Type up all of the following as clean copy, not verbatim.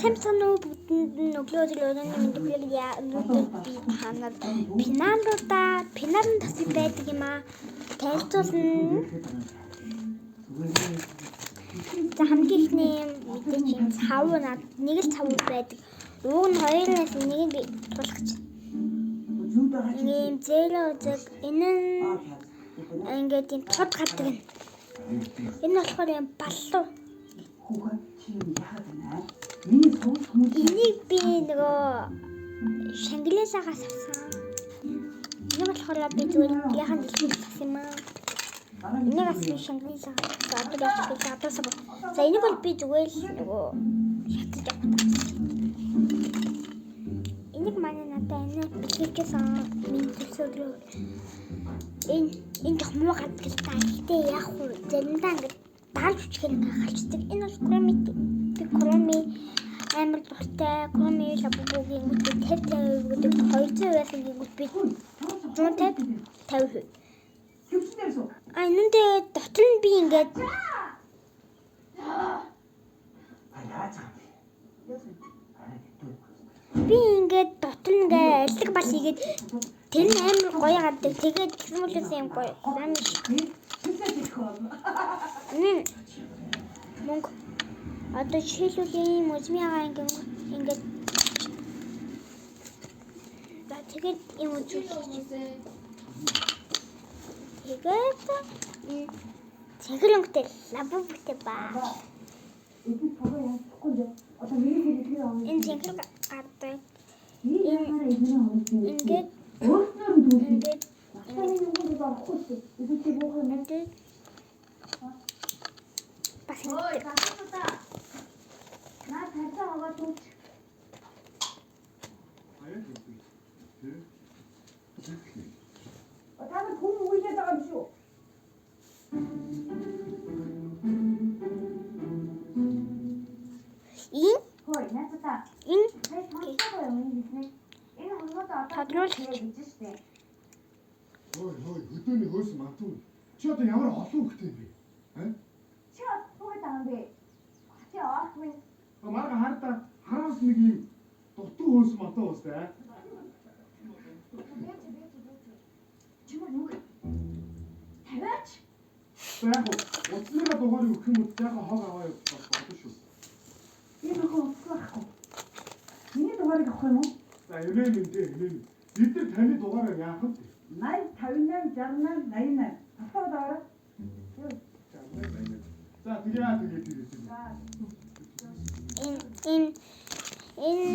Samsung нүглөөд өрөөний мэдээлэл яануудад би танад пинарын тасыг байдаг юм аа. Танилцуулна. За хамгийн ихний мэдээч юм цав над нэг л цав байдаг. Уг нь хоёроос нэг нь би тулахч. Ийм зээлөө үзэг энэ нь ингээд юм тод гадаг нь. Энэ болохоор юм баллуу. Энийг би нөгөө Шангиласагаас авсан. Энэ болохоор би зүгээр яхан дэлгэрүүлсэн юм аа. Энийг асуу Шангиласагаас одоо яах вэ? Адасаа. За энийг бол би зүгээр л нөгөө шатаж авах. Энийг манай надад энэ бэлгэжсэн миний төсөөлөө. Энэ жоо муу гадаг л таа. Гэтэ яах вэ? Заримдаа ингээд даалж үчгэн ингээ халцдаг. Энэ бол Chrome амар дуртай. Chrome лабугийн үгүй 50% гэдэг 200%-аас ингээд би 150%. Энэндээ дотор нь би ингээд дотор ингээ алиг бас игээд тэр нь амар гоё гадаг. Тэгээд хүмүүлээс юм гоё. Мөнгө одоо жишээлбэл ийм үзмиагаа ингээд за тэгээд ийм үзүүлж тэгээд цэнхэр лабубтэй ба энэ цэнхэр гадаг ингээд хөдөөний хөөс матуу. Чи одоо ямар олон хөхтэй юм бэ? Чи одоо байгаа юм бэ? Чи аахгүй. Марга хараас нэг юм дутуу хөөс матуу уустай. Чи мөн тавиач. Яг утасныга дугаарыг өгөх юм уу? Яг хог аваа явуулсан шүү. Энэ хог утсахгүй. Миний дугаарыг авах юм уу? За энэ бид нар таны дугаараа яах вэ? 80 58 68 автаа даараа. За тэгээд. Энэ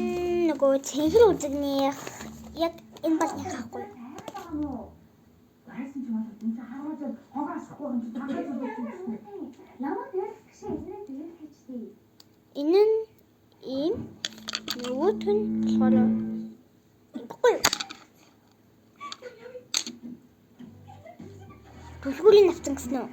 нөгөө цэнхэр үзэгний яг энэ басны хаахгүй. Хайсан ч юм уу энэ хараад хогаасахгүй юм чи танаас үзсэн. Намайг яг гişээ эзнээ хийчихсэн. Энэ нь ийм нөгөөт нь болохоор ихгүй. Төлгүүрийн навцсан гэсэн үү?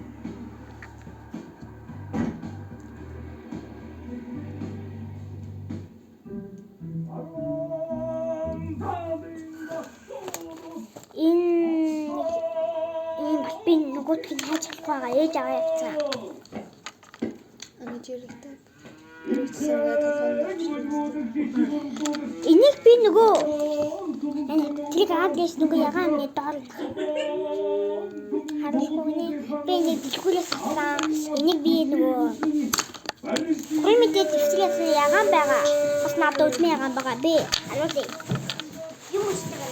Энэ би нөгөөтгийг хайж чадахгүй байгаа. Ээж аваа явцсан. Жирэгтэй. Энийг би нөгөө тэрийг адрес нөгөө ягаан мне доор харахгүй би нэг дэлгүүрээс авсан. Энийг би нөгөө Хөрмөдөд дэвсгээс ягаан байгаа. Бас надад үзмээ ягаан байгаа би. Харуулъя. Юу үстэй.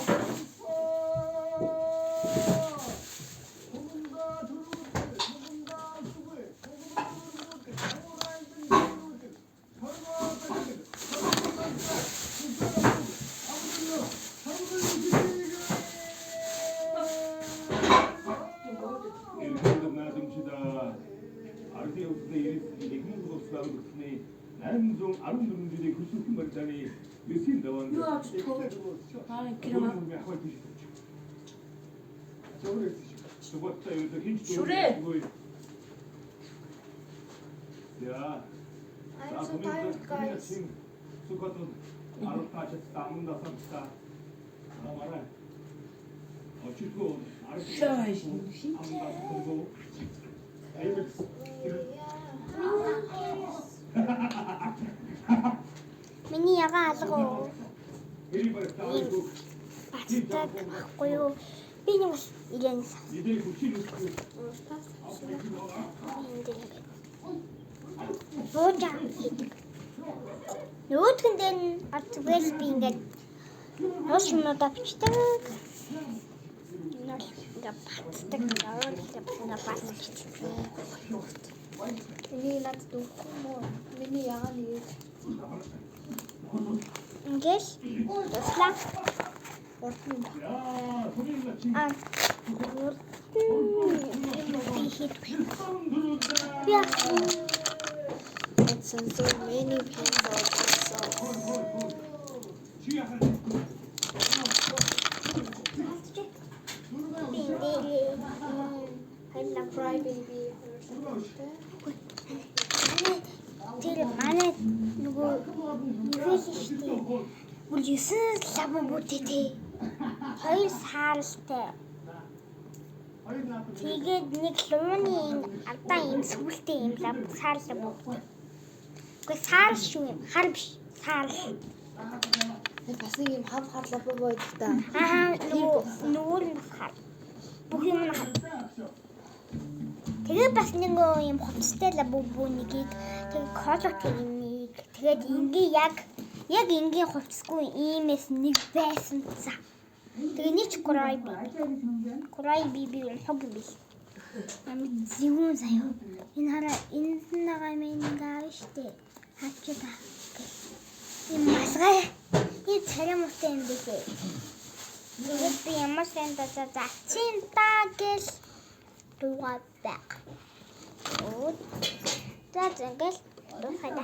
I'm so tired, guys. Миний ягаан алга. Хэрийг таавал Бацдаг байхгүй юу? Би нэг бас илэн идэл хүчил үсгүй. Божа хийдэг. Нөгөөдгөндөө зүгээр би ингээд нууц юмудаа бичдэг. Нууц ингээд бацдаг. Ингээд бацдаг. Миний над дүүхгүй мó. Миний ягаа нэг Ингээд туслаа. уртны Яа, 손이나 진. Аа. Би хийдэг. Яа. It's so many pins also. 지야 할. Хайла Cry baby. тэр манай нөгөө юуэлштэй бүр 9 лав бүтээтэй 2 сааралтай тэгээд нэг лууны алдаа юм сүултээ юм лав саарлаа бод. Гэхдээ саарл шүү юм хар биш саарл. Нэг бас нэг юм хав харлаа байдаг та. Аа нөгөө нь бас хар. Бүх юм нь хар. Тэгээд бас нэг юм хувцастай лабубу нэгийг тэгээд колот нэг тэгээд ингээ яг ингээ хувцасгүй иймээс нэг байсан за. Тэгээд нэг Край биби юм хог би. Ами зүүн заяа. Энэ хараа энэ нагаа минь гав штэ. Хачта. Энэ масгай. Энэ царам устай юм бишээ. Тэгээд би ямар сэнда за чин та гэл дугаа баг. Оо. Тэгвэл дуусайда.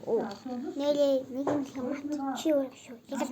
Оо. Нэлээ нэг юм чи юу шүү. Яг л